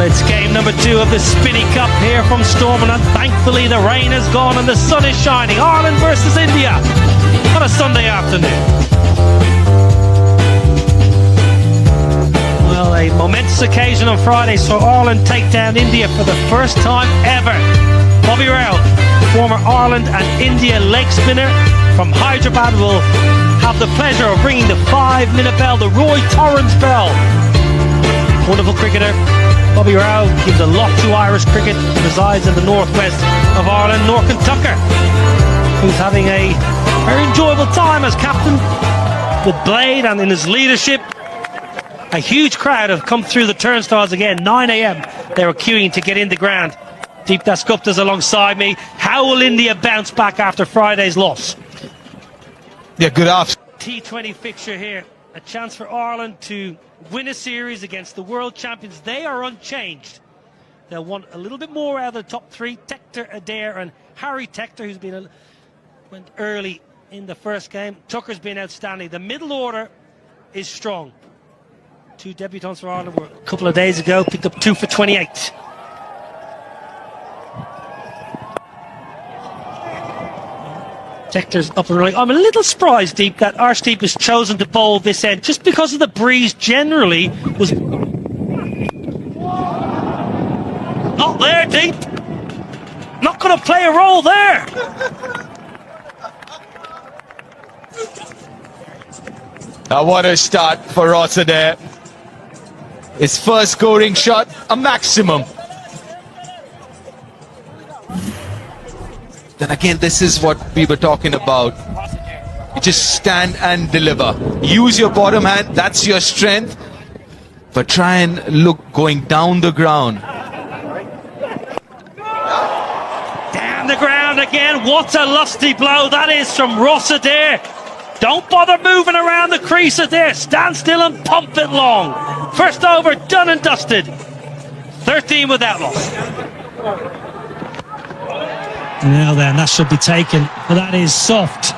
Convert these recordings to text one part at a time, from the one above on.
Well, it's game number 2 of the Spinny Cup here from Stormont, and thankfully the rain has gone and the sun is shining. Ireland versus India on a Sunday afternoon. Well, a momentous occasion on Friday saw Ireland take down India for the first time ever. Bobby Rao, former Ireland and India leg spinner from Hyderabad, will have the pleasure of ringing the 5-minute bell, the Roy Torrens bell. Wonderful cricketer. Bobby Rao gives a lot to Irish cricket, resides in the northwest of Ireland. Norcan Tucker, who's having a very enjoyable time as captain with Blade and in his leadership. A huge crowd have come through the turnstiles again. 9 a.m. they were queuing to get in the ground. Deep Das Gupta's alongside me. How will India bounce back after Friday's loss? Yeah, good afternoon. T20 fixture here. A chance for Ireland to win a series against the world champions. They are unchanged. They'll want a little bit more out of the top 3. Tector, Adair and Harry Tector, who's went early in the first game. Tucker's been outstanding. The middle order is strong. 2 debutants for Ireland were a couple of days ago, picked up 2 for 28. Tector's up and running. I'm a little surprised, Deep, that Arshdeep has chosen to bowl this end just because of the breeze generally was not there, Deep. Not going to play a role there. What a start for Rossiter. His first scoring shot, a maximum. Then again, this is what we were talking about. You just stand and deliver. Use your bottom hand, that's your strength. But try and look going down the ground. Down the ground again. What a lusty blow that is from Ross Adair. Don't bother moving around the crease, Adair. Stand still and pump it long. First over, done and dusted. 13 without loss. Now then, that should be taken, but that is soft.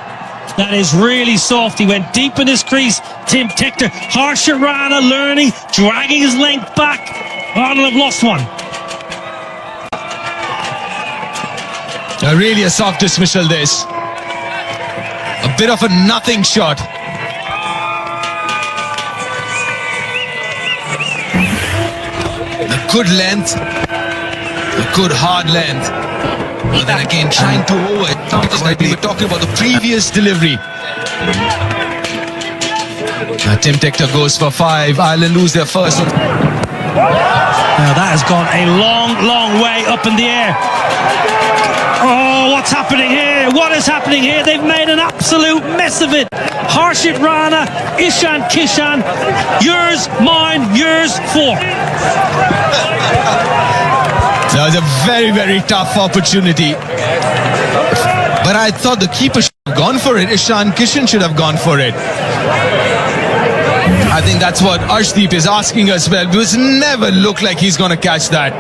That is really soft. He went deep in his crease. Tim Tector, Harsha Rana learning, dragging his length back. Ireland have lost one. Really a soft dismissal this. A bit of a nothing shot. A good length, a good hard length. But then again, trying to over it, just like we were talking about the previous delivery. Tim Tector goes for 5. Ireland lose their first one. Now that has gone a long way up in the air. Oh, what's happening here? What is happening here? They've made an absolute mess of it. Harshit Rana, Ishan Kishan, yours, mine, yours, 4. That was a very tough opportunity. But I thought the keeper should have gone for it. Ishan Kishan should have gone for it. I think that's what Arshdeep is asking us. Well, because never look like he's going to catch that.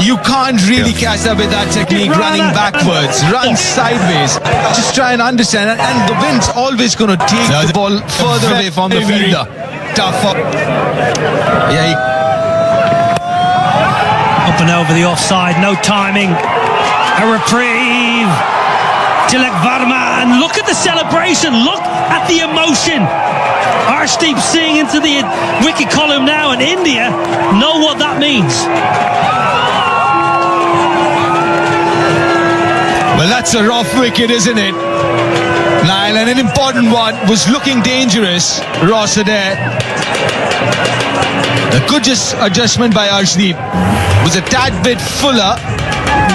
You can't really catch that with that technique, running backwards, run sideways. Just try and understand. And the wind's always going to take the ball further away from the fielder. Tough. Yeah, up and over the offside, no timing. A reprieve. Tilak Varma, and look at the celebration. Look at the emotion. Arshdeep seeing into the wicket column now, and India know what that means. Well, that's a rough wicket, isn't it? Niall, and an important one, was looking dangerous. Ross Adair. A good adjustment by Arshdeep. Was a tad bit fuller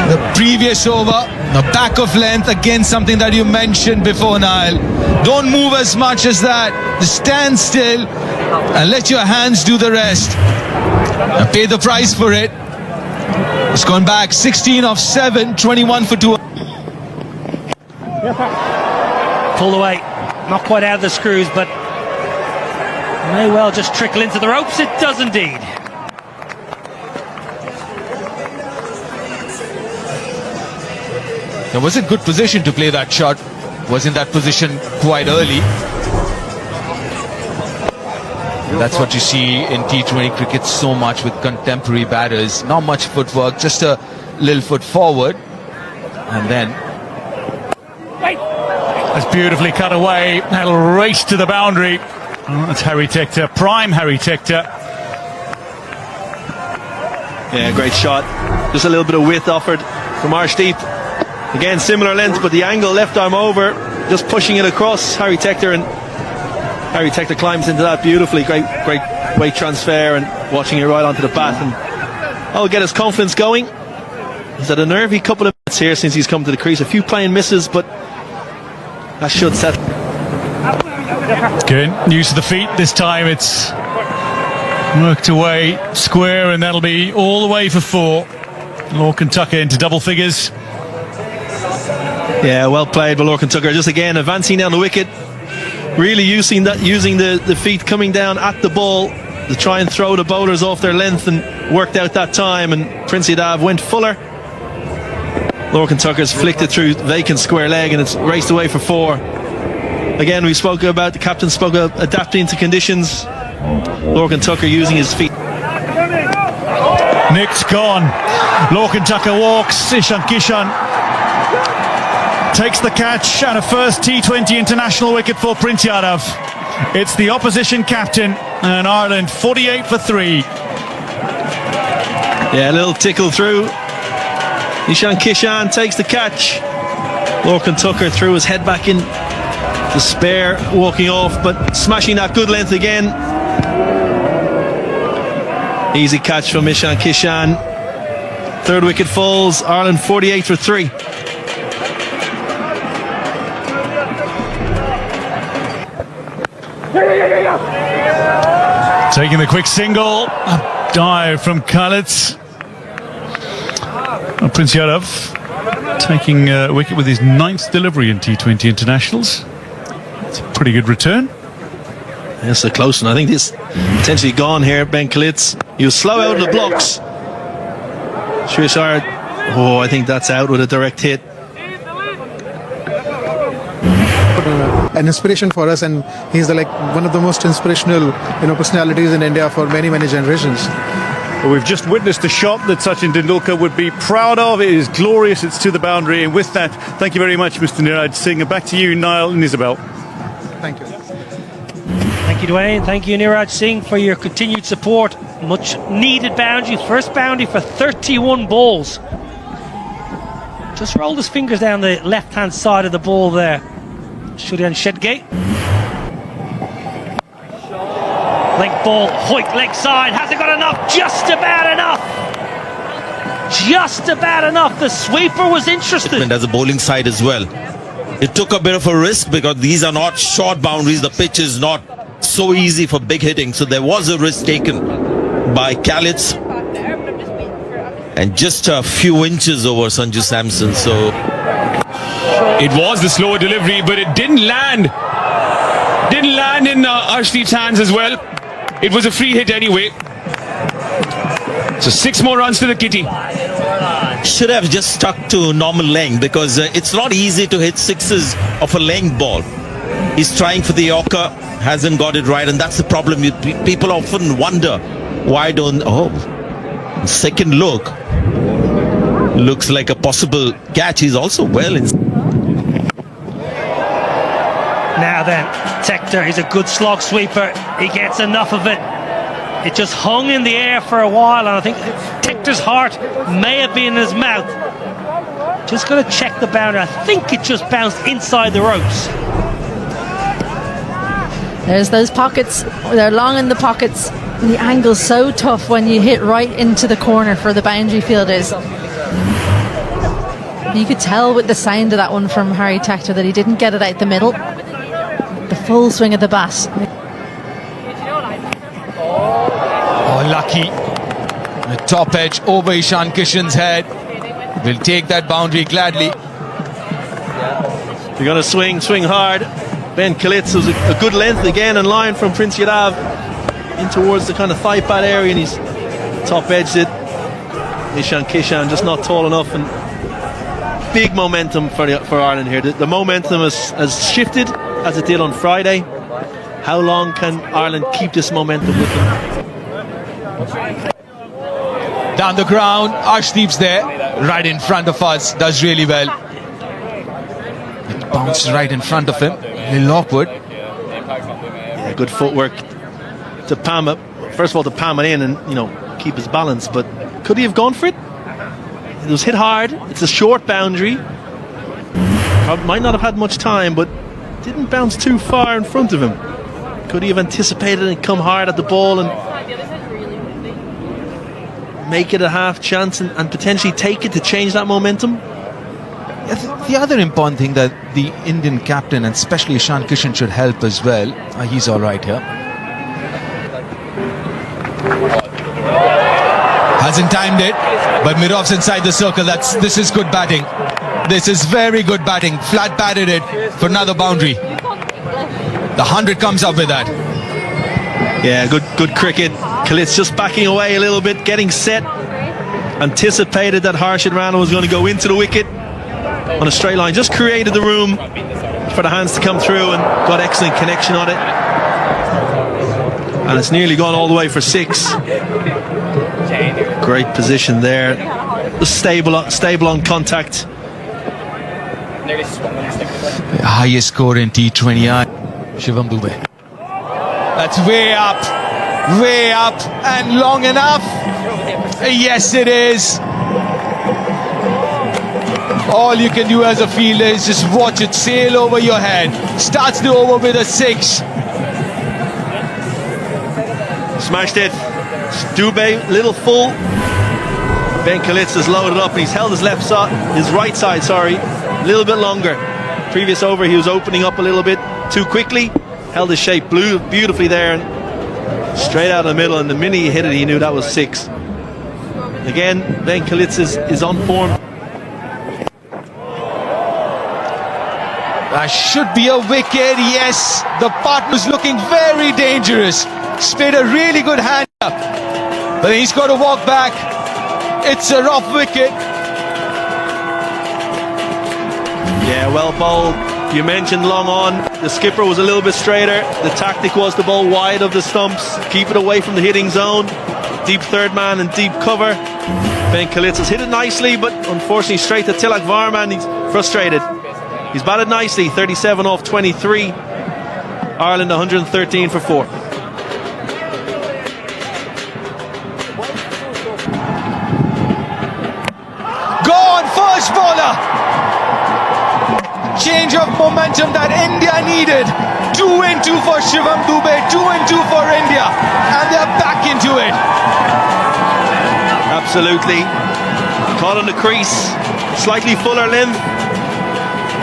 the previous over. The back of length, again something that you mentioned before, Niall. Don't move as much as that. Just stand still and let your hands do the rest. And pay the price for it. It's gone back 16 of 7, 21 for 2. Pulled away, not quite out of the screws, but may well just trickle into the ropes. It does indeed. It was a good position to play that shot. Was in that position quite early. That's what you see in T20 cricket so much with contemporary batters. Not much footwork, just a little foot forward. And then That's beautifully cut away. That'll race to the boundary. Oh, that's Harry Tector, prime Harry Tector. Yeah, great shot. Just a little bit of width offered from Arshdeep. Again, similar length, but the angle left arm over, just pushing it across Harry Tector, and Harry Tector climbs into that beautifully. Great weight transfer and watching it right onto the bat, and that'll get his confidence going. He's had a nervy couple of minutes here since he's come to the crease. A few playing misses, but that should set. Good. Use of the feet. This time it's worked away square, and that'll be all the way for 4. Lorcan Tucker into double figures. Yeah, well played by Lorcan Tucker. Just again advancing down the wicket, really using the feet coming down at the ball to try and throw the bowlers off their length, and worked out that time. And Prince Yadav went fuller. Lorcan Tucker's flicked it through vacant square leg, and it's raced away for 4. Again, we spoke about, the captain spoke about adapting to conditions. Lorcan Tucker using his feet. Nick's gone. Lorcan Tucker walks. Ishan Kishan takes the catch, and a first T20 international wicket for Prince Yadav. It's the opposition captain, and Ireland 48 for 3. Yeah, a little tickle through. Ishan Kishan takes the catch. Lorcan Tucker threw his head back in, despair walking off, but smashing that good length again. Easy catch from Ishan Kishan. Third wicket falls. Ireland 48 for 3. Taking the quick single. A dive from Khalid. Prince Yadav taking a wicket with his 9th delivery in T20 internationals. It's a pretty good return. That's a close one. I think this potentially gone here. Ben Kalitz. He was slow out of the blocks. Shrishar. Oh, I think that's out with a direct hit. An inspiration for us, and he's one of the most inspirational personalities in India for many generations. Well, we've just witnessed a shot that Sachin Tendulkar would be proud of. It is glorious. It's to the boundary, and with that, thank you very much, Mr. Niraj Singh. And back to you, Niall and Isabel. Thank you. Thank you, Dwayne. Thank you, Niraj Singh, for your continued support. Much needed boundary. First boundary for 31 balls. Just rolled his fingers down the left-hand side of the ball there. Shurian Shedgate. Leg ball, Hoyt leg side. Has it got enough? Just about enough. Just about enough. The sweeper was interested. As a bowling side as well. It took a bit of a risk because these are not short boundaries. The pitch is not so easy for big hitting. So there was a risk taken by Khalid. And just a few inches over Sanju Samson. So it was the slower delivery, but it didn't land. Didn't land in Arshdeep's hands as well. It was a free hit anyway. So 6 more runs to the kitty. Should have just stuck to normal length because it's not easy to hit sixes of a length ball. He's trying for the Yorker, hasn't got it right, and that's the problem. People often wonder why don't. Oh, second look looks like a possible catch. He's also well in. Now then, Tector is a good slog sweeper. He gets enough of it. It just hung in the air for a while, and I think Tector's heart may have been in his mouth. Just going to check the boundary. I think it just bounced inside the ropes. There's those pockets. They're long in the pockets. The angle's so tough when you hit right into the corner for the boundary fielders. You could tell with the sound of that one from Harry Tector that he didn't get it out the middle. The full swing of the bat. oh, lucky. The top edge over Ishan Kishan's head. Will take that boundary gladly. You're going to swing hard. Ben Kalitz was a good length again in line from Prince Yadav in towards the kind of thigh pad area, and he's top edged it. Ishan Kishan just not tall enough, and big momentum for Ireland here. The momentum has shifted as it did on Friday. How long can Ireland keep this momentum with them? Down the ground, Arshdeep's there, right in front of us, does really well. It bounces right in front of him, a little awkward. Yeah, good footwork to palm it. First of all, to palm it in and, keep his balance, but could he have gone for it? It was hit hard. It's a short boundary. Might not have had much time, but didn't bounce too far in front of him. Could he have anticipated and come hard at the ball and make it a half chance and potentially take it to change that momentum? The other important thing that the Indian captain and especially Ishan Kishan should help as well. He's all right here. Hasn't timed it, but Mirov's inside the circle. This is good batting. This is very good batting. Flat batted it for another boundary. The 100 comes up with that. Yeah, good cricket. Kalitz just backing away a little bit, getting set. Anticipated that Harshit Rana was going to go into the wicket on a straight line. Just created the room for the hands to come through and got excellent connection on it. And it's nearly gone all the way for 6. Great position there. Just stable on contact. The highest score in T20I, Shivam Dube. That's way up, and long enough. Yes, it is. All you can do as a fielder is just watch it sail over your head. Starts the over with a 6. Smashed it. Dube, little full. Ben Kalitz has loaded up and he's held his right side, a little bit longer. Previous over he was opening up a little bit too quickly. Held his shape beautifully there and straight out of the middle, and the minute he hit it he knew that was 6. Again, Ben Kalitz is on form. That should be a wicket, yes. The partner's looking very dangerous. He's played a really good hand up, but he's got to walk back. It's a rough wicket. Yeah, well bowled. You mentioned long on. The skipper was a little bit straighter. The tactic was to bowl wide of the stumps, keep it away from the hitting zone. Deep third man and deep cover. Ben Kalitz has hit it nicely, but unfortunately straight to Tilak Varman. He's frustrated. He's batted nicely, 37 off 23. Ireland 113 for 4. Gone, first bowler. Change of momentum that India needed. 2 and 2 for Shivam Dube, 2 and 2 for India, and they're back into it. Absolutely. Caught on the crease, slightly fuller length.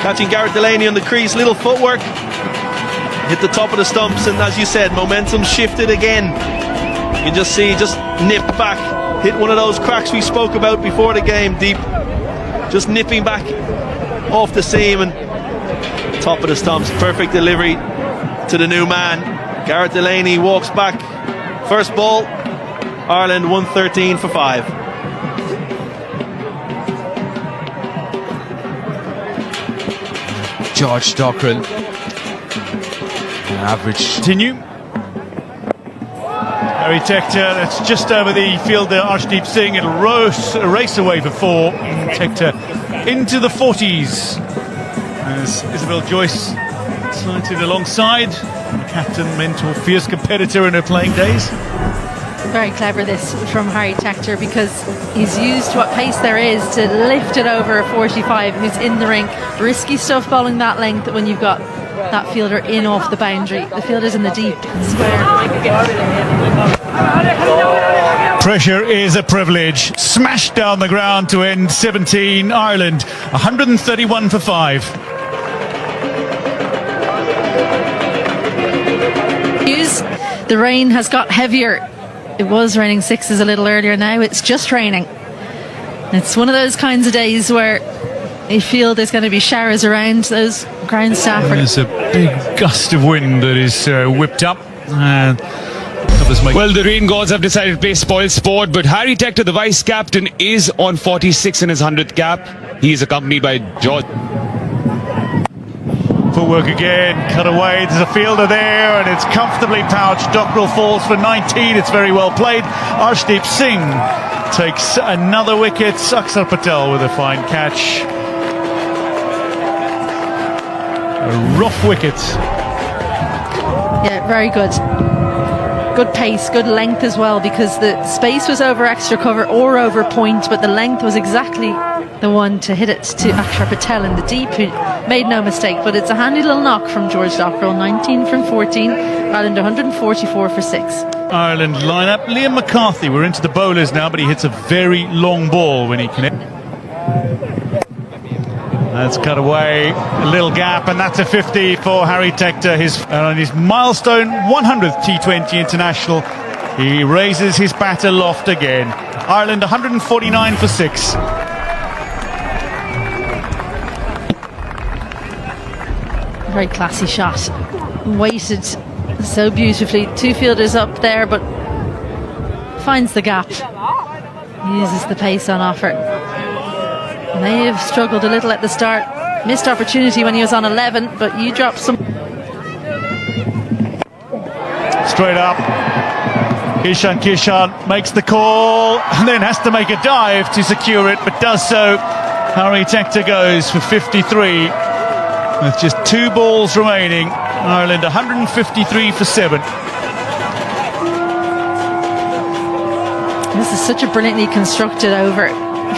Catching Garrett Delaney on the crease, little footwork. Hit the top of the stumps, and as you said, momentum shifted again. You can just see, just nip back. Hit one of those cracks we spoke about before the game, deep. Just nipping back off the seam and top of the stumps. Perfect delivery to the new man. Garrett Delaney walks back. First ball, Ireland 113 for 5. George Dockrell. Average. Continue. Harry Tector, that's just over the fielder Arshdeep Singh. It'll race away for 4. Tector into the 40s as Isabel Joyce slanted alongside. Captain, mentor, fierce competitor in her playing days. Very clever this from Harry Tector, because he's used what pace there is to lift it over a 45 who's in the ring. Risky stuff bowling that length when you've got that fielder in off the boundary. The fielder's in the deep square. Pressure is a privilege. Smashed down the ground to end 17. Ireland 131 for 5. The rain has got heavier. It was raining 6s a little earlier. Now it's just raining. It's one of those kinds of days where you feel there's going to be showers around. Those ground staff are... There's a big gust of wind that is whipped up. Well, the rain gods have decided to play spoil sport, but Harry Tector, the vice captain, is on 46 in his 100th cap. He is accompanied by George. Footwork again, cut away, there's a fielder there, and it's comfortably pouched. Dockrell falls for 19, it's very well played. Arshdeep Singh takes another wicket. Akshar Patel with a fine catch. A rough wicket. Yeah, very good. Good pace, good length as well, because the space was over extra cover or over point, but the length was exactly the one to hit it to Akshar Patel in the deep, who made no mistake. But it's a handy little knock from George Dockrell. 19 from 14, Ireland 144 for 6. Ireland lineup. Liam McCarthy, we're into the bowlers now, but he hits a very long ball when he connects. That's cut away, a little gap, and that's a 50 for Harry Tector. On his milestone 100th T20 international, he raises his bat aloft again. Ireland 149 for 6. Very classy shot. Weighted so beautifully. Two fielders up there, but finds the gap. Uses the pace on offer. May have struggled a little at the start. Missed opportunity when he was on 11, but you dropped some. Straight up. Ishan Kishan makes the call and then has to make a dive to secure it, but does so. Harry Tector goes for 53 with just 2 balls remaining. Ireland 153 for 7. This is such a brilliantly constructed over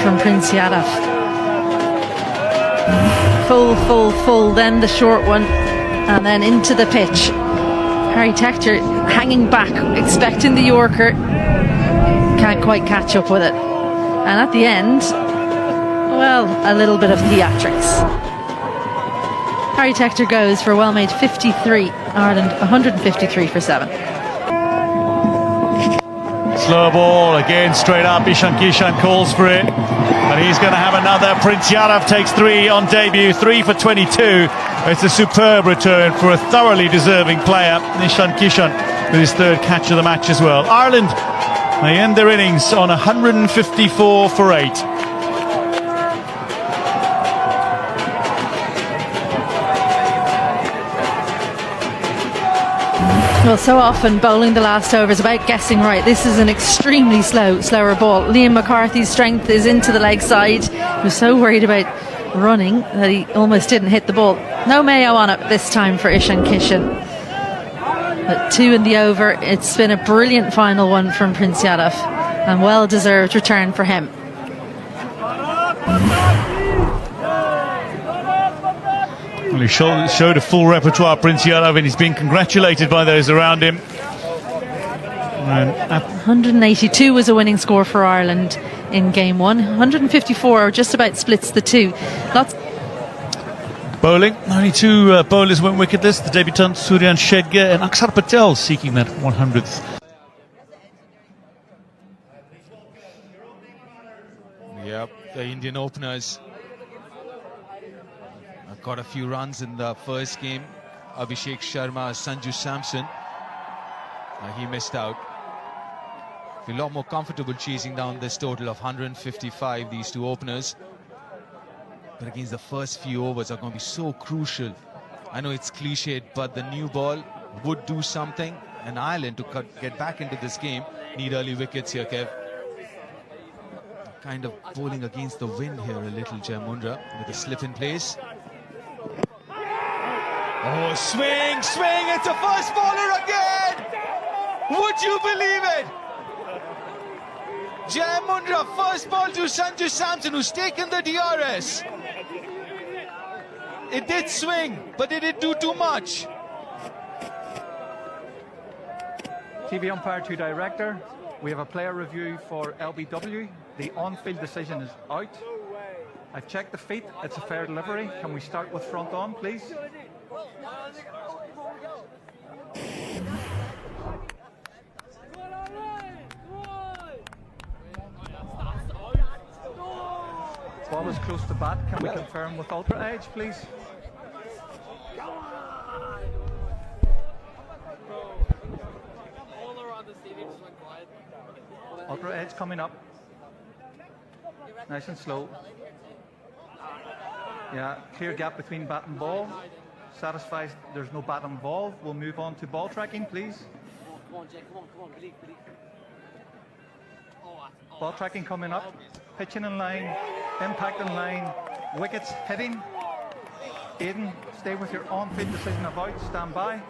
from Prince Yadav. Full, then the short one, and then into the pitch. Harry Tector hanging back, expecting the Yorker, can't quite catch up with it. And at the end, well, a little bit of theatrics. Harry Tector goes for a well-made 53, Ireland 153 for 7. Slow ball, again straight up. Ishan Kishan calls for it, and he's going to have another. Prince Yadav takes 3 on debut, 3 for 22. It's a superb return for a thoroughly deserving player. Ishan Kishan with his 3rd catch of the match as well. Ireland, they end their innings on 154 for 8. Well, so often bowling the last over is about guessing right. This is an extremely slower ball. Liam McCarthy's strength is into the leg side. He was so worried about running that he almost didn't hit the ball. No Mayo on it this time for Ishan Kishan. But 2 in the over. It's been a brilliant final one from Prince Yadav, and well-deserved return for him. Well, he showed a full repertoire, Prince Yadav, and he's been congratulated by those around him. 182 was a winning score for Ireland in game 1. 154 just about splits the two. Bowling, only 2 bowlers went wicketless. The debutant Suryan Shedgar and Akshar Patel seeking that 100th. Yep, the Indian openers got a few runs in the first game. Abhishek Sharma, Sanju Samson, he missed out. Feel a lot more comfortable chasing down this total of 155, these 2 openers. But against the first few overs are going to be so crucial. I know it's cliched, but the new ball would do something. And Ireland, to get back into this game, need early wickets here, Kev. Kind of bowling against the wind here a little, Jai Mundra, with a slip in place. Oh, swing, it's a first bowler again! Would you believe it? Jai Mundra, first ball to Sanju Samson, who's taken the DRS. It did swing, but did it do too much? TV umpire to director. We have a player review for LBW. The on-field decision is out. I've checked the feet. It's a fair delivery. Can we start with front on, please? Ball is close to bat. Can we confirm with Ultra Edge, please? Ultra Edge coming up. Nice and slow. Yeah, clear gap between bat and ball. Satisfied there's no bat involved, we'll move on to ball tracking, please. Ball tracking coming up. Pitching in line, impact in line, wickets hitting. Aidan, stay with your on-field decision of out, stand by.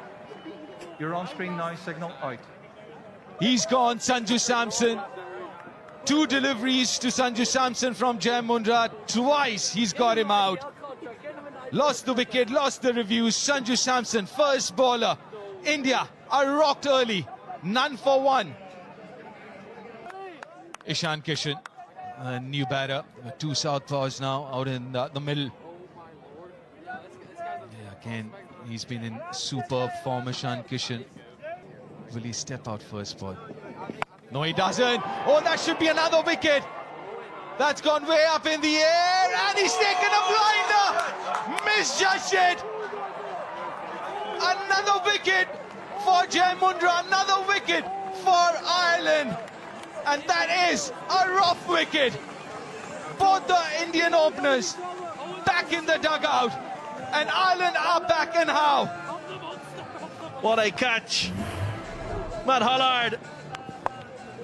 Your on-screen now signal out. He's gone, Sanju Samson. 2 deliveries to Sanju Samson from Jai Mundra. Twice he's got him out. Lost the wicket, lost the reviews. Sanju Samson, first bowler. India are rocked early. None for 1. Ishan Kishan, a new batter. 2 southpaws now out in the middle. Yeah, again, he's been in superb form, Ishan Kishan. Will he step out first ball? No, he doesn't. Oh, that should be another wicket. That's gone way up in the air, and he's taken a blinder. Misjudged it. Another wicket for Jai Mundra. Another wicket for Ireland. And that is a rough wicket. Both the Indian openers back in the dugout. And Ireland are back, and how? What a catch. Matt Hollard,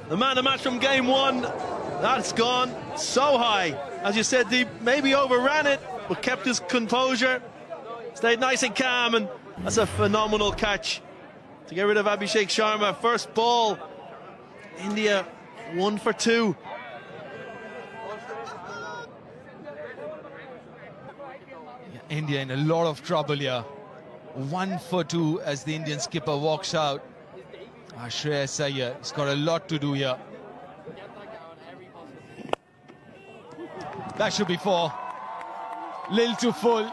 the man of the match from game 1. That's gone so high. As you said, Deep maybe overran it, but kept his composure. Stayed nice and calm, and that's a phenomenal catch to get rid of Abhishek Sharma. First ball, India 1 for 2. India in a lot of trouble here. 1 for 2 as the Indian skipper walks out. Shreyas Iyer, he's got a lot to do here. That should be 4. Lil to full.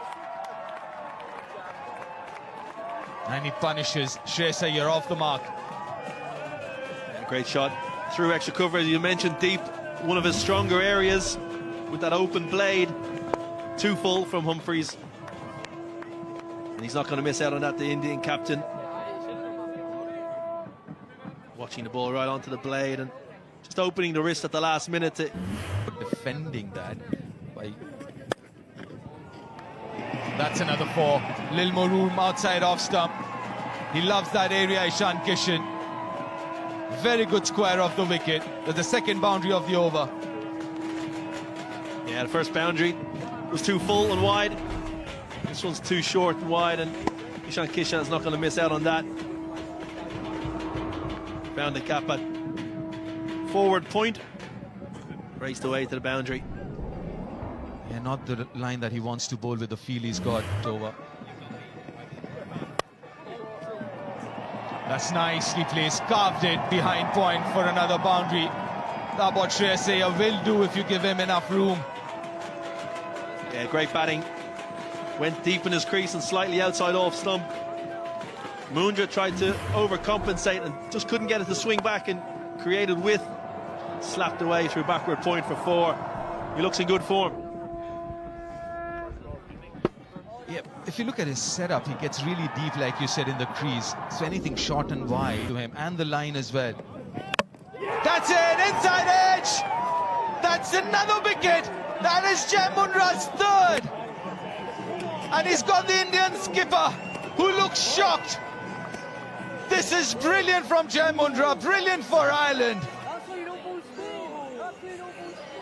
And he punishes Shreyas Iyer off the mark. Great shot through extra cover, as you mentioned, Deep. One of his stronger areas with that open blade. 2 full from Humphreys. And he's not going to miss out on that, the Indian captain. Watching the ball right onto the blade and just opening the wrist at the last minute. Defending that by... That's another 4. Lil more room outside off stump. He loves that area, Ishan Kishan. Very good square off the wicket. That's the second boundary of the over. Yeah, the first boundary was too full and wide. This one's too short and wide, and Ishan Kishan is not going to miss out on that. Found the gap at forward point. Raced away to the boundary. Yeah, not the line that he wants to bowl with the feel he's got over. That's nicely placed, carved it behind point for another boundary. That's what Shreyas Iyer will do if you give him enough room. Yeah, great batting. Went deep in his crease and slightly outside off stump. Mundra tried to overcompensate and just couldn't get it to swing back and created width. Slapped away through backward point for 4. He looks in good form. Yeah, if you look at his setup, he gets really deep, like you said, in the crease. So anything short and wide to him, and the line as well. That's it, inside edge! That's another wicket! That is Jai Mundra's 3rd! And he's got the Indian skipper, who looks shocked. This is brilliant from Jai Mundra, brilliant for Ireland.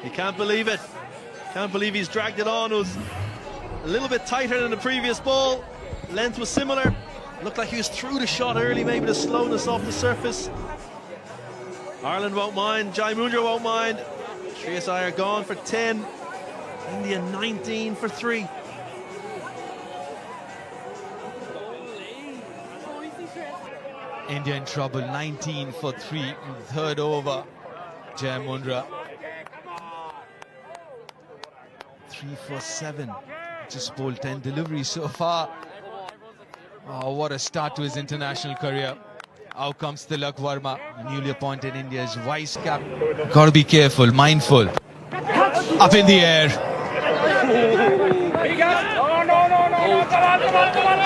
He can't believe it. Can't believe he's dragged it on. It was a little bit tighter than the previous ball. Length was similar. Looked like he was through the shot early, maybe the slowness off the surface. Ireland won't mind, Jai Mundra won't mind. Shreyas Iyer gone for 10. India 19 for 3. India in trouble, 19 for 3, 3rd over. Jai Mundra 3 for 7. Just bowled 10 deliveries so far. Oh, what a start to his international career. Out comes Tilak Verma, newly appointed India's vice captain. Got to be careful, mindful. Up in the air.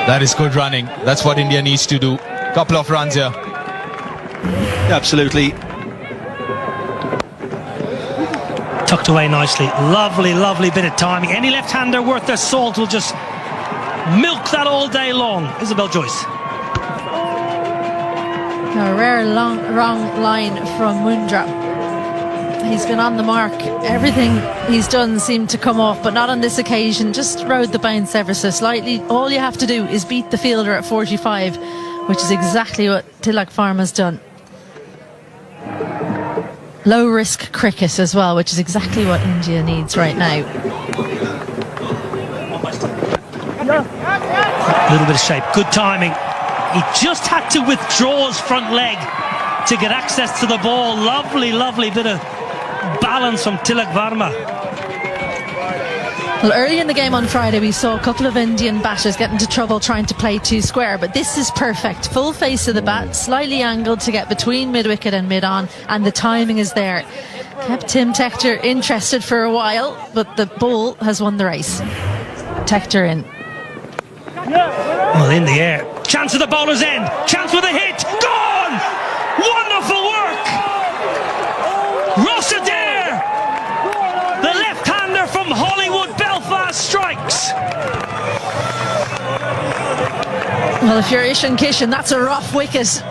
That is good running. That's what India needs to do. Couple of runs here. Absolutely. Tucked away nicely. Lovely, lovely bit of timing. Any left-hander worth their salt will just milk that all day long. Isabel Joyce. A rare wrong line from Mundra. He's been on the mark. Everything he's done seemed to come off, but not on this occasion. Just rode the bounce ever so slightly. All you have to do is beat the fielder at 45, which is exactly what Tilak Varma's done. Low risk cricket as well, which is exactly what India needs right now. A little bit of shape, good timing. He just had to withdraw his front leg to get access to the ball. Lovely, lovely bit of balance from Tilak Varma. Well, early in the game on Friday, we saw a couple of Indian batters get into trouble trying to play too square, but this is perfect. Full face of the bat, slightly angled to get between mid-wicket and mid-on, and the timing is there. Kept Tim Tector interested for a while, but the ball has won the race. Tector in. Well, in the air. Chance at the bowler's end. Chance with a hit. Gone! Wonderful work! Ross Adair! The left-hander from Hollywood Belfast strikes. Well, if you're Ishan Kishan, that's a rough wicket,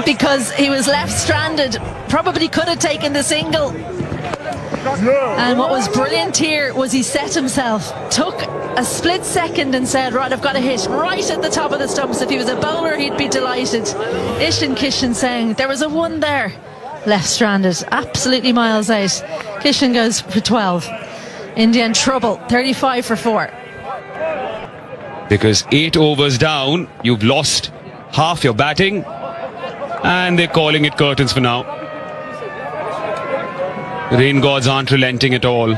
because he was left stranded. Probably could have taken the single. And what was brilliant here was he set himself, took a split second and said, right, I've got to hit right at the top of the stumps. If he was a bowler, he'd be delighted. Ishan Kishan saying there was a one there. Left stranded, absolutely miles out. Kishan goes for 12. India in trouble, 35 for 4. Because 8 overs down, you've lost half your batting, and they're calling it curtains for now. Rain gods aren't relenting at all.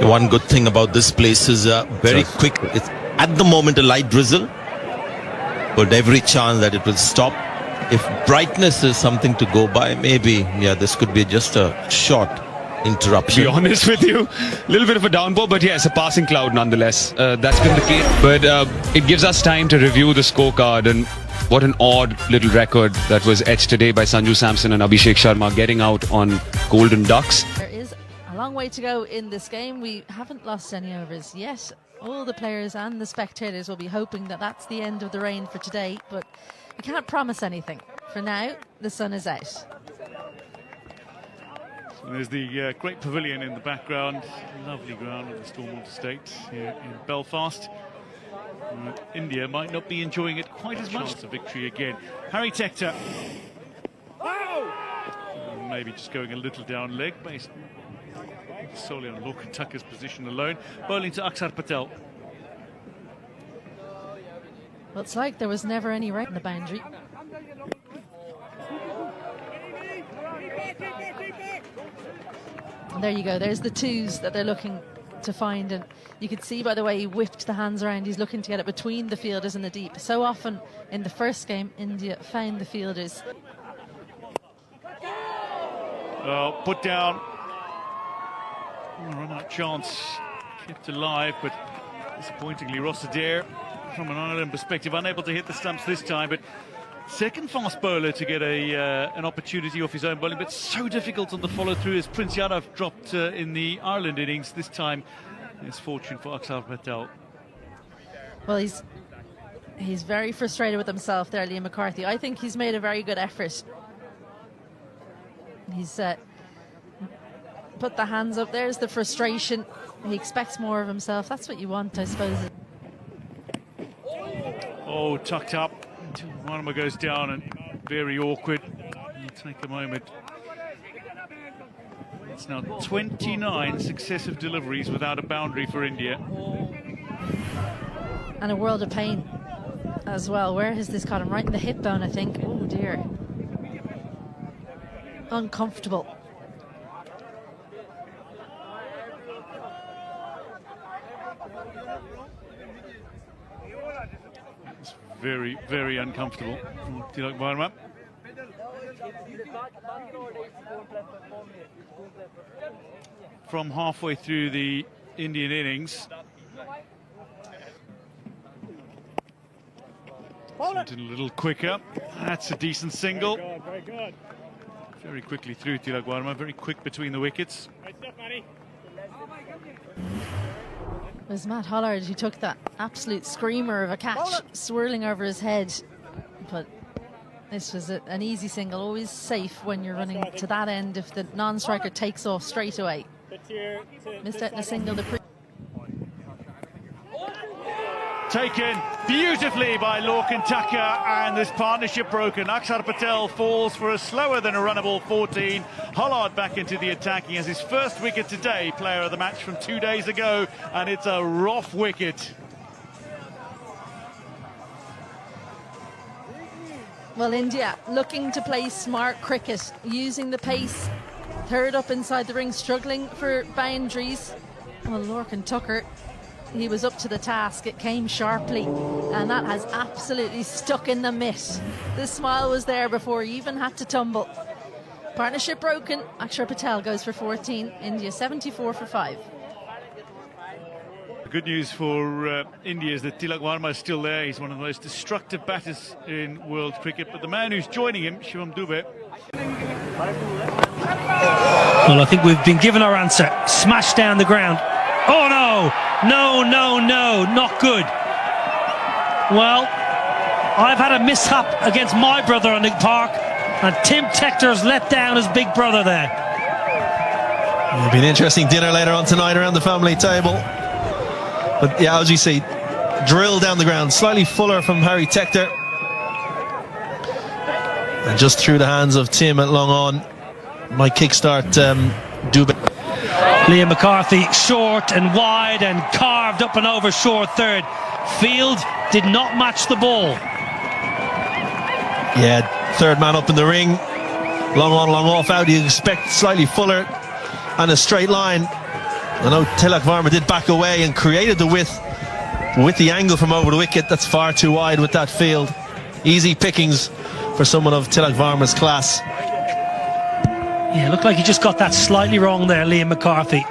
One good thing about this place is very quick. It's at the moment a light drizzle, but every chance that it will stop. If brightness is something to go by, maybe, this could be just a short interruption. To be honest with you, a little bit of a downpour, but yes, a passing cloud nonetheless. That's been the case. But it gives us time to review the scorecard, and what an odd little record that was etched today by Sanju Samson and Abhishek Sharma, getting out on Golden Ducks. There is a long way to go in this game. We haven't lost any overs yet. All the players and the spectators will be hoping that that's the end of the rain for today, but we can't promise anything. For now, the sun is out. There's the great pavilion in the background. Lovely ground at the Stormont Estate here in Belfast. India might not be enjoying it quite as much. It's a victory again. Harry Tector. Maybe just going a little down leg based solely on Lorcan Tucker's position alone. Bowling to Akshar Patel. Well, it's like there was never any rain in the boundary. And there you go. There's the twos that they're looking to find, and you could see by the way he whipped the hands around, he's looking to get it between the fielders in the deep. So often in the first game, India found the fielders. Put down. Run out chance. Kept alive, but disappointingly Ross Adair, from an Ireland perspective, unable to hit the stumps this time. But second fast bowler to get an opportunity off his own bowling, but so difficult on the follow-through as Prince Yadav dropped in the Ireland innings. This time it's fortune for Akshar Patel. Well, he's very frustrated with himself there, Liam McCarthy. I think he's made a very good effort. He's put the hands up. There's the frustration. He expects more of himself. That's what you want, I suppose. Oh, tucked up. Varma goes down and very awkward. It'll take a moment. It's now 29 successive deliveries without a boundary for India. And a world of pain as well. Where has this caught him? Right in the hip bone, I think. Oh dear. Uncomfortable. It's very, very uncomfortable. Tilak Varma. From halfway through the Indian innings, something a little quicker. That's a decent single. Very quickly through Tilak Varma, very quick between the wickets. It was Matt Hollard who took that absolute screamer of a catch, swirling over his head. But this was an easy single, always safe when you're running to that end if the non-striker takes off straight away. Missed out in a single. Taken beautifully by Lorcan Tucker, and this partnership broken. Akshar Patel falls for a slower than a runnable 14. Hollard back into the attack. He has his first wicket today, player of the match from 2 days ago, and it's a rough wicket. Well, India looking to play smart cricket, using the pace. Third up inside the ring, struggling for boundaries. Well, Lorcan Tucker, he was up to the task. It came sharply, and that has absolutely stuck in the mitt. The smile was there before he even had to tumble. Partnership broken. Akshar Patel goes for 14. India 74 for 5. The good news for India is that Tilak Varma is still there. He's one of the most destructive batters in world cricket. But the man who's joining him, Shivam Dube. Well, I think we've been given our answer. Smashed down the ground. Oh no! No, not good. Well, I've had a mishap against my brother on the park, and Tim Tector's let down his big brother there. It'll be an interesting dinner later on tonight around the family table. But yeah, as you see, drill down the ground, slightly fuller from Harry Tector. And just through the hands of Tim at long on, might kickstart Dube. Liam McCarthy short and wide and carved up and over short third. Field did not match the ball. Yeah, third man up in the ring. Long on, long off out. You expect slightly fuller and a straight line. I know Tilak Varma did back away and created the width with the angle from over the wicket. That's far too wide with that field. Easy pickings for someone of Tilak Varma's class. Yeah, looked like he just got that slightly wrong there, Liam McCarthy.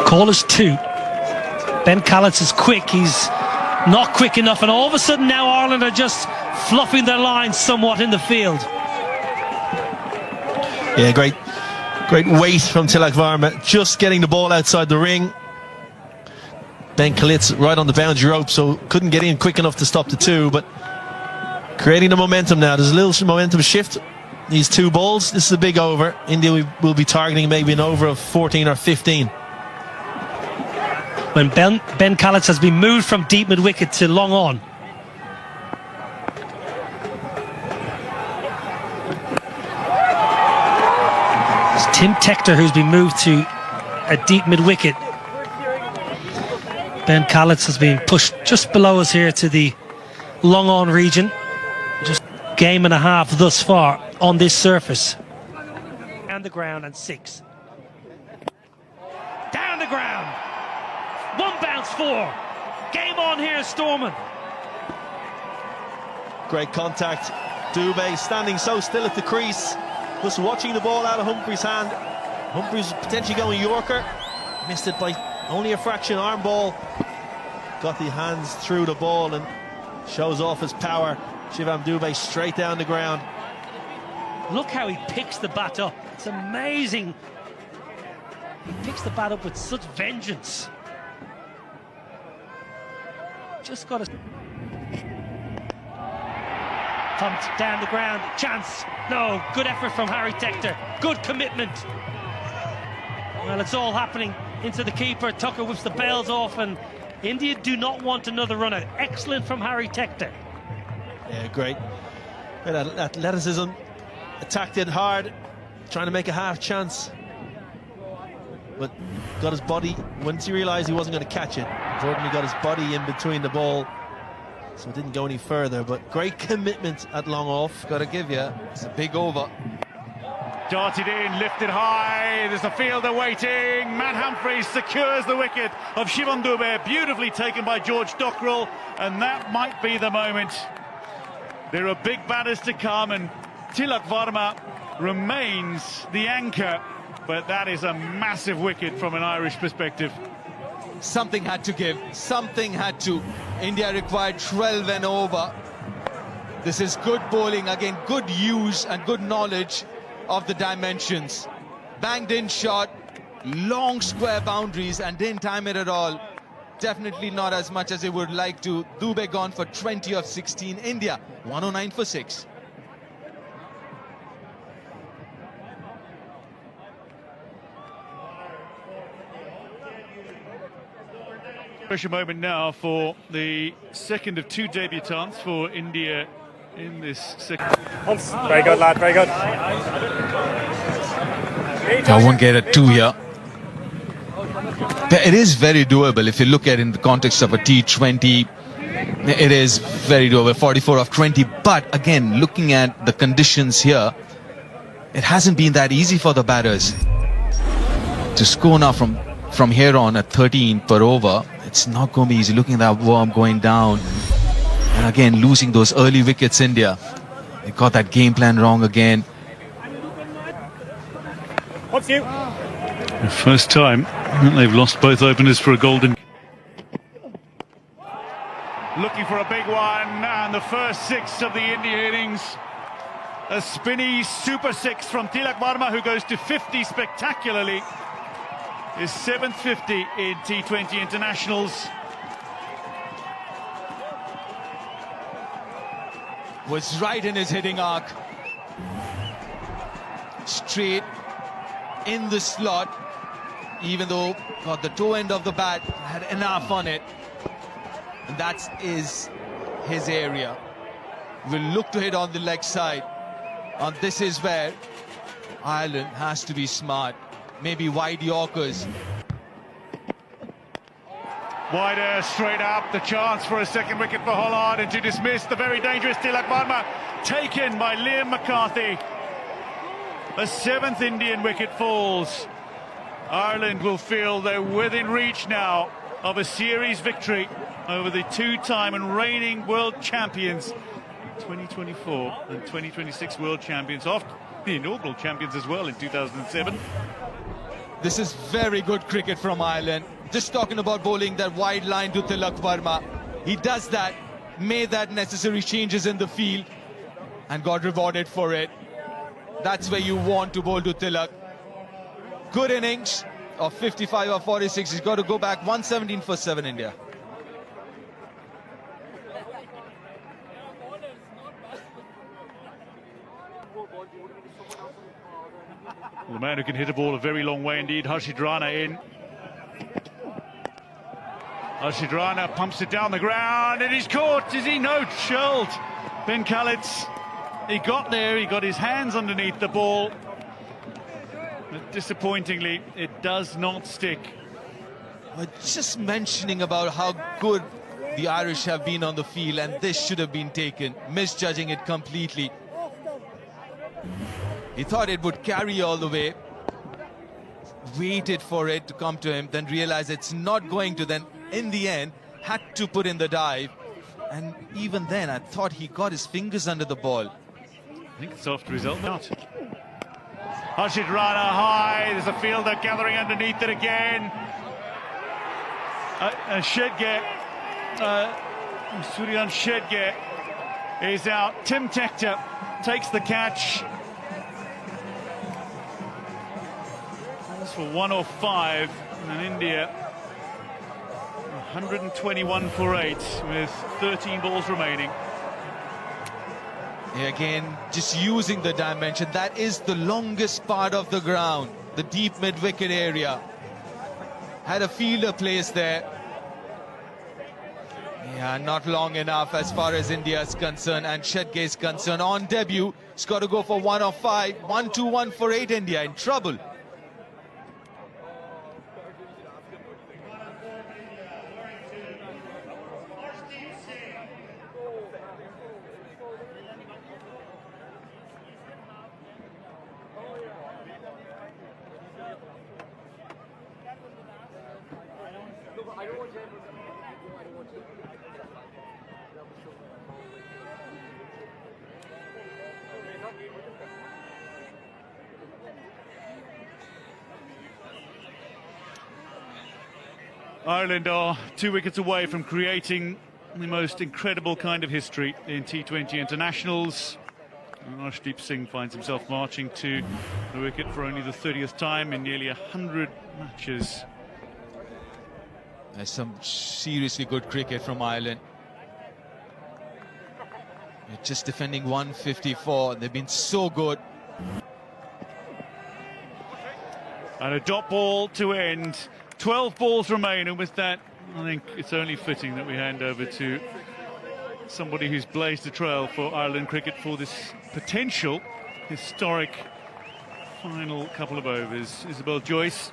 Call is 2. Ben Callets is quick. He's not quick enough, and all of a sudden now Ireland are just fluffing their lines somewhat in the field. Yeah, great weight from Tilak Varma, just getting the ball outside the ring. Ben Calitz right on the boundary rope, so couldn't get in quick enough to stop the 2, but creating the momentum now. There's a little momentum shift. These 2 balls, this is a big over. India will be targeting maybe an over of 14 or 15. When Ben Callets has been moved from deep mid-wicket to long on. It's Tim Tector who's been moved to a deep mid-wicket. Ben Callets has been pushed just below us here to the long on region. Just game and a half thus far on this surface. Down the ground and 6. Down the ground. 1 bounce 4. Game on here, Stormont. Great contact. Dube standing so still at the crease, just watching the ball out of Humphrey's hand. Humphrey's potentially going Yorker. Missed it by only a fraction. Arm ball. Got the hands through the ball and shows off his power. Shivam Dube straight down the ground. Look how he picks the bat up. It's amazing. He picks the bat up with such vengeance. Just got to pumped down the ground. Chance. No. Good effort from Harry Tector. Good commitment. Well, it's all happening into the keeper. Tucker whips the bells off, and India do not want another run out. Excellent from Harry Tector. Yeah, great. Athleticism. Attacked it hard, trying to make a half chance. But got his body, once he realised he wasn't going to catch it, Jordan got his body in between the ball, so it didn't go any further. But great commitment at long off. Got to give you, it's a big over. Darted in, lifted high. There's a fielder waiting. Matt Humphreys secures the wicket of Shivam Dube. Beautifully taken by George Dockrell, and that might be the moment. There are big batters to come, and Tilak Varma remains the anchor. But that is a massive wicket from an Irish perspective. Something had to give. Something had to. India required 12 and over. This is good bowling, again, good use and good knowledge of the dimensions. Banged in shot, long square boundaries and didn't time it at all. Definitely not as much as they would like to. Dubey gone for 20 of 16. India 109 for 6. Pressure moment now for the second of two debutants for India in this second. Very good, lad, very good. I won't get a 2 here. It is very doable if you look at it in the context of a T20. It is very doable, 44 of 20. But again, looking at the conditions here, it hasn't been that easy for the batters to score now from here on at 13 per over. It's not going to be easy. Looking at that worm going down. And again, losing those early wickets, India. They got that game plan wrong again. What's you? The first time they've lost both openers for a golden. Looking for a big one, and the first 6 of the India innings. A spinny super 6 from Tilak Varma, who goes to 50 spectacularly. His 7th 50 in T20 internationals. Was right in his hitting arc. Straight in the slot, even though got the toe end of the bat, had enough on it. And that is his area. Will look to hit on the leg side. And this is where Ireland has to be smart. Maybe wide Yorkers. Wider, straight up, the chance for a second wicket for Holland, and to dismiss the very dangerous Tilak Varma, taken by Liam McCarthy. A 7th Indian wicket falls. Ireland will feel they're within reach now of a series victory over the 2-time and reigning world champions, 2024 and 2026 world champions, after the inaugural champions as well in 2007. This is very good cricket from Ireland. Just talking about bowling that wide line to Tilak Varma. He does that, made that necessary changes in the field and got rewarded for it. That's where you want to bowl to Tilak. Good innings of 55 or 46. He's got to go back 117 for 7 India. Well, the man who can hit a ball a very long way indeed, Harshit Rana in. Harshit Rana pumps it down the ground and he's caught. Is he? No, chilled. Ben Khalid's, he got there, he got his hands underneath the ball. But disappointingly, it does not stick. But just mentioning about how good the Irish have been on the field, and this should have been taken, misjudging it completely. He thought it would carry all the way, waited for it to come to him, then realized it's not going to, then in the end had to put in the dive. And even then I thought he got his fingers under the ball. I think it's after his own not. Harshit Rana high, there's a fielder gathering underneath it again. Shedge, Suryan Shedge is out. Tim Tector takes the catch. That's for 105, and India 121 for 8 with 13 balls remaining. Again, just using the dimension. That is the longest part of the ground, the deep mid-wicket area. Had a fielder placed there. Yeah, not long enough as far as India is concerned and Shedge is concerned. On debut, he's got to go for 1 of 5. 1-2-1 for 8 India, in trouble. Ireland are 2 wickets away from creating the most incredible kind of history in T20 internationals. And Arshdeep Singh finds himself marching to the wicket for only the 30th time in nearly 100 matches. There's some seriously good cricket from Ireland. They're just defending 154. They've been so good. And a dot ball to end. 12 balls remain, and with that, I think it's only fitting that we hand over to somebody who's blazed the trail for Ireland cricket for this potential historic final couple of overs. Isabel Joyce.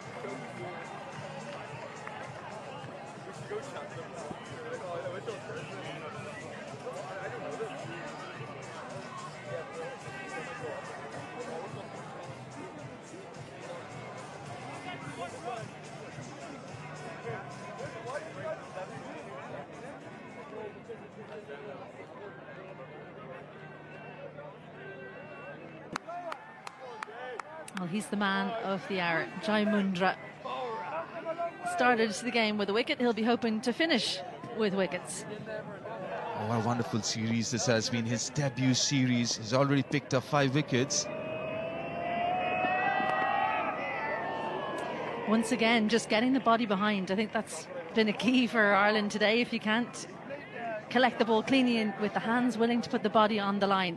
Well, he's the man of the hour, Jai Mundra. Started the game with a wicket. He'll be hoping to finish with wickets. Oh, what a wonderful series this has been. His debut series. He's already picked up 5 wickets. Once again, just getting the body behind. I think that's been a key for Ireland today. If you can't collect the ball cleanly with the hands, willing to put the body on the line.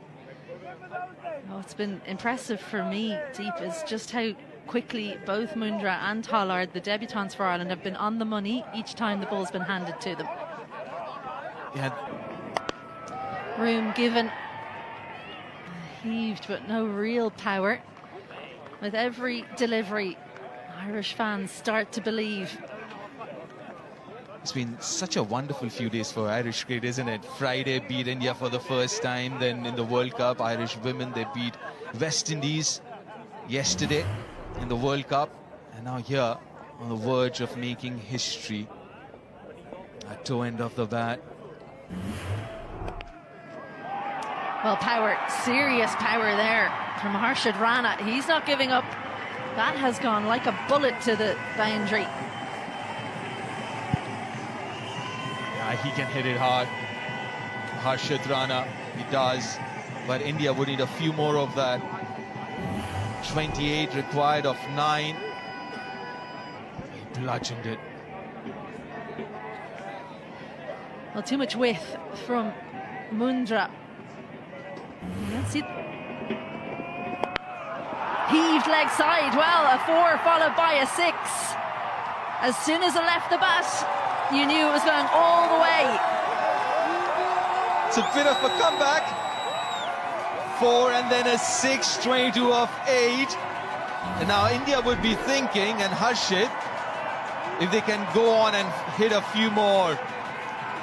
Oh, it's been impressive for me, Deep, is just how quickly both Mundra and Hollard, the debutants for Ireland, have been on the money each time the ball's been handed to them. Yeah. Room given, heaved, but no real power. With every delivery, Irish fans start to believe. It's been such a wonderful few days for Irish cricket, isn't it? Friday beat India for the first time. Then in the World Cup, Irish women, they beat West Indies yesterday in the World Cup. And now here on the verge of making history at toe end of the bat. Well, power, serious power there from Harshad Rana. He's not giving up. That has gone like a bullet to the boundary. He can hit it hard. Harshad Rana, he does. But India would need a few more of that. 28 required of 9. He bludgeoned it. Well, too much width from Mundra. Let's see. Heaved leg side. Well, a 4 followed by a 6. As soon as it left the bat, you knew it was going all the way. It's a bit of a comeback. 4 and then a 6, 22 of 8. And now India would be thinking, and Harshad, if they can go on and hit a few more.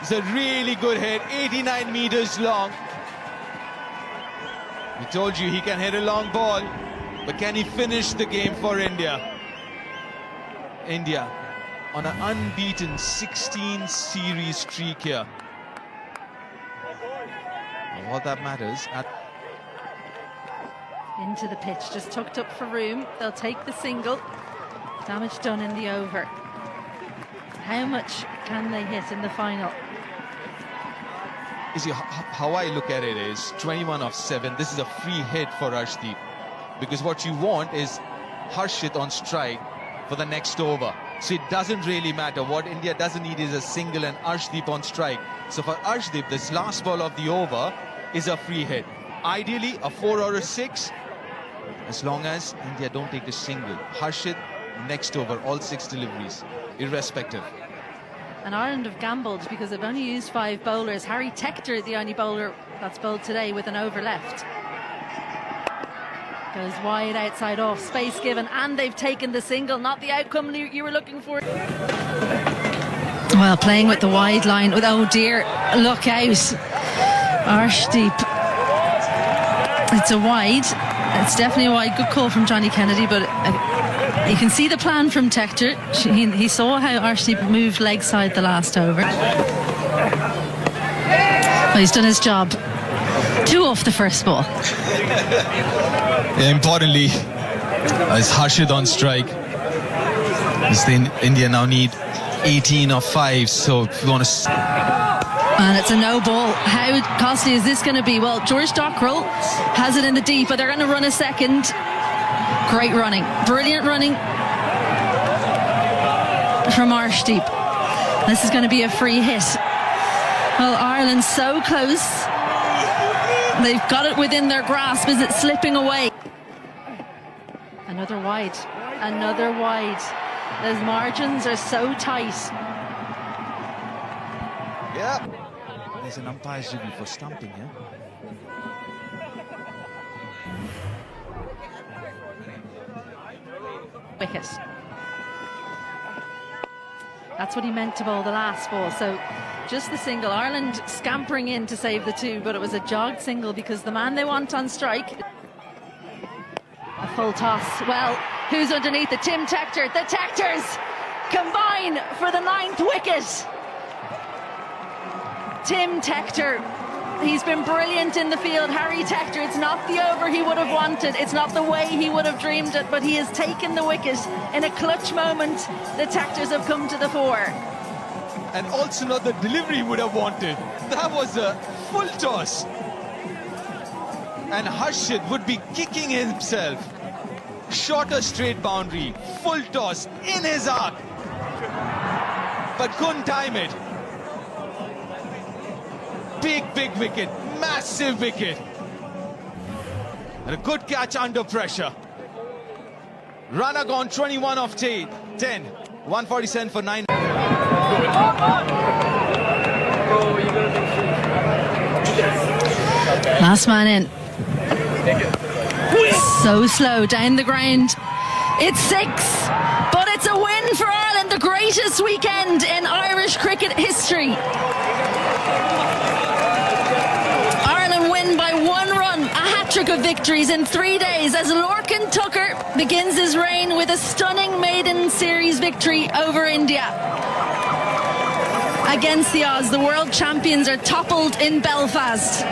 It's a really good hit, 89 meters long. We told you he can hit a long ball, but can he finish the game for India? India on an unbeaten 16 series streak here. And all that matters into the pitch, just tucked up for room. They'll take the single. Damage done in the over. How much can they hit in the final? You see, how I look at it is 21 of 7. This is a free hit for Arshdeep, because what you want is Harshad on strike for the next over. So it doesn't really matter. What India doesn't need is a single and Arshdeep on strike. So for Arshdeep, this last ball of the over is a free hit. Ideally, a 4 or a 6, as long as India don't take the single. Harshad, next over, all 6 deliveries, irrespective. And Ireland have gambled because they've only used 5 bowlers. Harry Tector, the only bowler that's bowled today with an over left. Goes wide outside off, space given, and they've taken the single. Not the outcome you were looking for. Well, playing with the wide line. Oh dear, look out. Arshdeep. It's a wide. It's definitely a wide. Good call from Johnny Kennedy, but you can see the plan from Tector. He saw how Arshdeep moved leg side the last over. Well, he's done his job. 2 off the first ball. Yeah, importantly, is Harshad on strike. India now need 18 of 5, so if you want to... And it's a no ball. How costly is this going to be? Well, George Dockrell has it in the deep, but they're going to run a second. Great running. Brilliant running from Arshdeep. This is going to be a free hit. Well, Ireland so close. They've got it within their grasp. Is it slipping away? Another wide. Another wide. Those margins are so tight. Yeah. There's an umpire's review for stumping here. Wicket. That's what he meant to bowl the last ball. So just the single. Ireland scampering in to save the two, but it was a jogged single because the man they want on strike. A full toss. Well, who's underneath it? Tim Tector. The Tectors combine for the 9th wicket. Tim Tector. He's been brilliant in the field. Harry Tector, it's not the over he would have wanted. It's not the way he would have dreamed it, but he has taken the wicket in a clutch moment. The Tectors have come to the fore. And also not the delivery he would have wanted. That was a full toss. And Harshit would be kicking himself. Shorter straight boundary, full toss in his arc. But couldn't time it. Big wicket, massive wicket. And a good catch under pressure. Runner gone 21 off 10. 147 for 9. Last man in. So slow down the ground. It's 6, but it's a win for Ireland, the greatest weekend in Irish cricket history. Ireland win by 1 run, a hat-trick of victories in 3 days as Lorcan Tucker begins his reign with a stunning maiden series victory over India. Against the odds, the world champions are toppled in Belfast.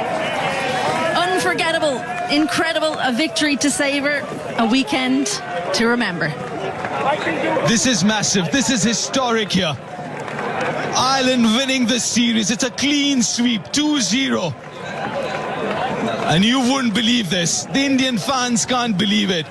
Unforgettable, incredible, a victory to savour, a weekend to remember. This is massive. This is historic here. Ireland winning the series. It's a clean sweep, 2-0. And you wouldn't believe this. The Indian fans can't believe it.